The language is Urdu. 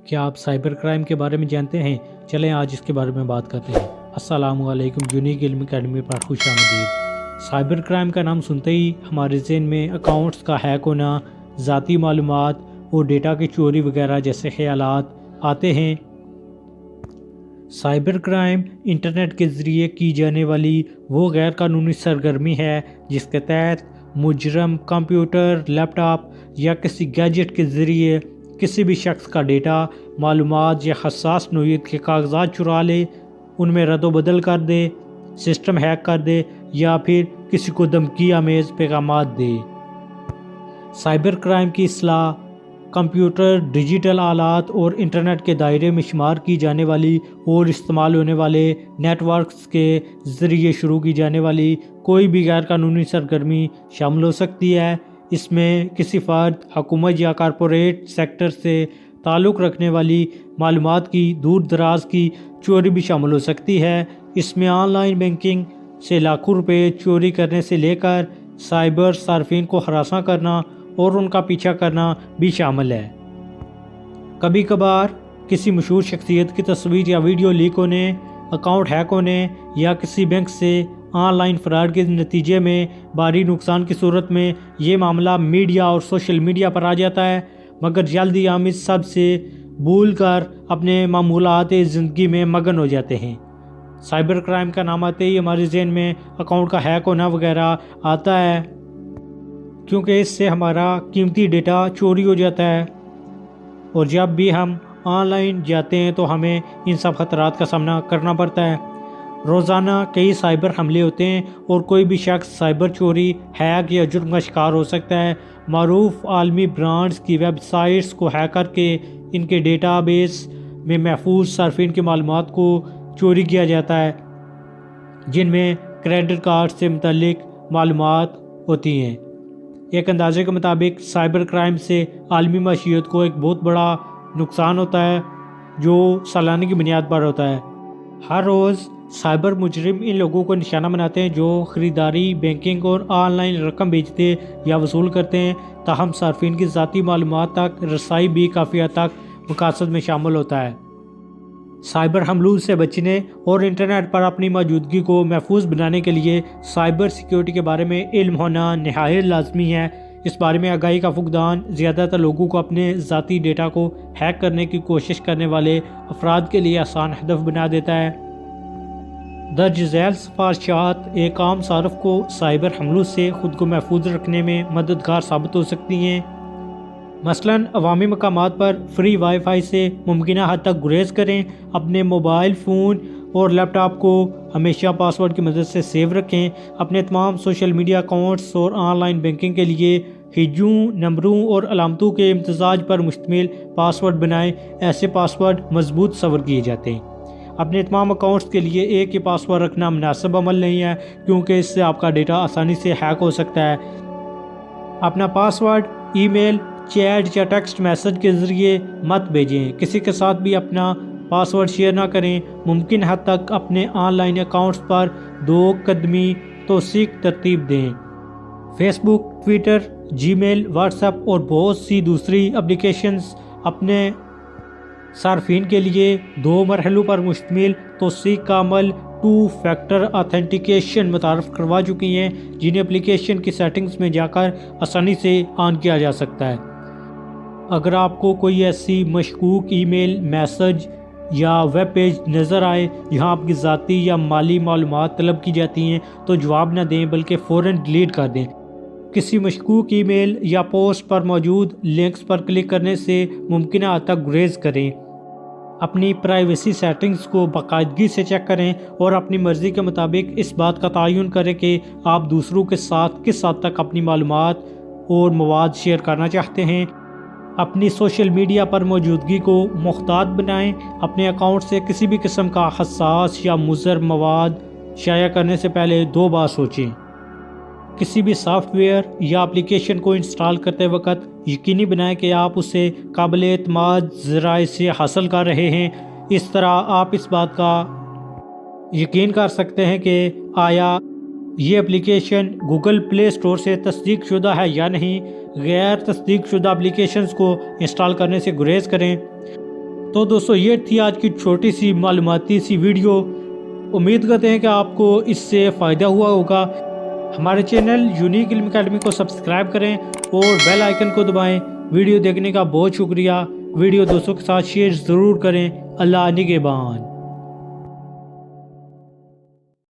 کیا آپ سائبر کرائم کے بارے میں جانتے ہیں؟ چلیں آج اس کے بارے میں بات کرتے ہیں۔ السلام علیکم، یونیک علم اکیڈمی پر خوش آمدید۔ سائبر کرائم کا نام سنتے ہی ہمارے ذہن میں اکاؤنٹس کا ہیک ہونا، ذاتی معلومات اور ڈیٹا کی چوری وغیرہ جیسے خیالات آتے ہیں۔ سائبر کرائم انٹرنیٹ کے ذریعے کی جانے والی وہ غیر قانونی سرگرمی ہے جس کے تحت مجرم کمپیوٹر، لیپ ٹاپ یا کسی گیجٹ کے ذریعے کسی بھی شخص کا ڈیٹا، معلومات یا حساس نوعیت کے کاغذات چرا لے، ان میں رد و بدل کر دے، سسٹم ہیک کر دے یا پھر کسی کو دھمکی آمیز پیغامات دے۔ سائبر کرائم کی اصطلاح کمپیوٹر، ڈیجیٹل آلات اور انٹرنیٹ کے دائرے میں شمار کی جانے والی اور استعمال ہونے والے نیٹ ورکس کے ذریعے شروع کی جانے والی کوئی بھی غیر قانونی سرگرمی شامل ہو سکتی ہے۔ اس میں کسی فرد، حکومت یا کارپوریٹ سیکٹر سے تعلق رکھنے والی معلومات کی دور دراز کی چوری بھی شامل ہو سکتی ہے۔ اس میں آن لائن بینکنگ سے لاکھوں روپے چوری کرنے سے لے کر سائبر صارفین کو ہراساں کرنا اور ان کا پیچھا کرنا بھی شامل ہے۔ کبھی کبھار کسی مشہور شخصیت کی تصویر یا ویڈیو لیک ہونے، اکاؤنٹ ہیک ہونے یا کسی بینک سے آن لائن فراڈ کے نتیجے میں بھاری نقصان کی صورت میں یہ معاملہ میڈیا اور سوشل میڈیا پر آ جاتا ہے، مگر جلدی ہم اس سب سے بھول کر اپنے معمولات زندگی میں مگن ہو جاتے ہیں۔ سائبر کرائم کا نام آتے ہی ہمارے ذہن میں اکاؤنٹ کا ہیک ہونا وغیرہ آتا ہے، کیونکہ اس سے ہمارا قیمتی ڈیٹا چوری ہو جاتا ہے، اور جب بھی ہم آن لائن جاتے ہیں تو ہمیں ان سب خطرات کا سامنا کرنا پڑتا ہے۔ روزانہ کئی سائبر حملے ہوتے ہیں اور کوئی بھی شخص سائبر چوری، ہیک یا جرم کا شکار ہو سکتا ہے۔ معروف عالمی برانڈز کی ویب سائٹس کو ہیک کر کے ان کے ڈیٹا بیس میں محفوظ صارفین کی معلومات کو چوری کیا جاتا ہے، جن میں کریڈٹ کارڈ سے متعلق معلومات ہوتی ہیں۔ ایک اندازے کے مطابق سائبر کرائم سے عالمی معیشت کو ایک بہت بڑا نقصان ہوتا ہے، جو سالانہ کی بنیاد پر ہوتا ہے۔ ہر روز سائبر مجرم ان لوگوں کو نشانہ بناتے ہیں جو خریداری، بینکنگ اور آن لائن رقم بیچتے یا وصول کرتے ہیں، تاہم صارفین کی ذاتی معلومات تک رسائی بھی کافی حد تک مقاصد میں شامل ہوتا ہے۔ سائبر حملوں سے بچنے اور انٹرنیٹ پر اپنی موجودگی کو محفوظ بنانے کے لیے سائبر سیکیورٹی کے بارے میں علم ہونا نہایت لازمی ہے۔ اس بارے میں آگاہی کا فقدان زیادہ تر لوگوں کو اپنے ذاتی ڈیٹا کو ہیک کرنے کی کوشش کرنے والے افراد کے لیے آسان ہدف بنا دیتا ہے۔ درج ذیل سفارشات ایک عام صارف کو سائبر حملوں سے خود کو محفوظ رکھنے میں مددگار ثابت ہو سکتی ہیں۔ مثلاً عوامی مقامات پر فری وائی فائی سے ممکنہ حد تک گریز کریں، اپنے موبائل فون اور لیپ ٹاپ کو ہمیشہ پاس ورڈ کی مدد سے سیو رکھیں، اپنے تمام سوشل میڈیا اکاؤنٹس اور آن لائن بینکنگ کے لیے ہجوں، نمبروں اور علامتوں کے امتزاج پر مشتمل پاس ورڈ بنائیں۔ ایسے پاس ورڈ مضبوط تصور کیے جاتے ہیں۔ اپنے تمام اکاؤنٹس کے لیے ایک ہی پاس ورڈ رکھنا مناسب عمل نہیں ہے، کیونکہ اس سے آپ کا ڈیٹا آسانی سے ہیک ہو سکتا ہے۔ اپنا پاس ورڈ ای میل، چیٹ یا ٹیکسٹ میسج کے ذریعے مت بھیجیں۔ کسی کے ساتھ بھی اپنا پاس ورڈ شیئر نہ کریں۔ ممکن حد تک اپنے آن لائن اکاؤنٹس پر 2 قدمی توثیق ترتیب دیں۔ فیس بک، ٹویٹر، جی میل، واٹس ایپ اور بہت سی دوسری اپلیکیشنز اپنے صارفین کے لیے 2 مرحلوں پر مشتمل توثیق کا عمل 2 فیکٹر آتھینٹیکیشن متعارف کروا چکی ہیں، جنہیں اپلیکیشن کی سیٹنگز میں جا کر آسانی سے آن کیا جا سکتا ہے۔ اگر آپ کو کوئی ایسی مشکوک ای میل، میسج یا ویب پیج نظر آئے جہاں آپ کی ذاتی یا مالی معلومات طلب کی جاتی ہیں تو جواب نہ دیں بلکہ فوراً ڈیلیٹ کر دیں۔ کسی مشکوک ای میل یا پوسٹ پر موجود لنکس پر کلک کرنے سے ممکنہ حد تک گریز کریں۔ اپنی پرائیویسی سیٹنگز کو باقاعدگی سے چیک کریں اور اپنی مرضی کے مطابق اس بات کا تعین کریں کہ آپ دوسروں کے ساتھ کس حد تک اپنی معلومات اور مواد شیئر کرنا چاہتے ہیں۔ اپنی سوشل میڈیا پر موجودگی کو محتاط بنائیں۔ اپنے اکاؤنٹ سے کسی بھی قسم کا حساس یا مضر مواد شائع کرنے سے پہلے 2 بار سوچیں۔ کسی بھی سافٹ ویئر یا اپلیکیشن کو انسٹال کرتے وقت یقینی بنائیں کہ آپ اسے قابل اعتماد ذرائع سے حاصل کر رہے ہیں۔ اس طرح آپ اس بات کا یقین کر سکتے ہیں کہ آیا یہ اپلیکیشن گوگل پلے اسٹور سے تصدیق شدہ ہے یا نہیں۔ غیر تصدیق شدہ اپلیکیشنز کو انسٹال کرنے سے گریز کریں۔ تو دوستو یہ تھی آج کی چھوٹی سی معلوماتی سی ویڈیو. امید کرتے ہیں کہ آپ کو اس سے فائدہ ہوا ہوگا. ہمارے چینل یونیک علم اکیڈمی کو سبسکرائب کریں اور بیل آئیکن کو دبائیں. ویڈیو دیکھنے کا بہت شکریہ. ویڈیو دوستوں کے ساتھ شیئر ضرور کریں. اللہ نگہبان.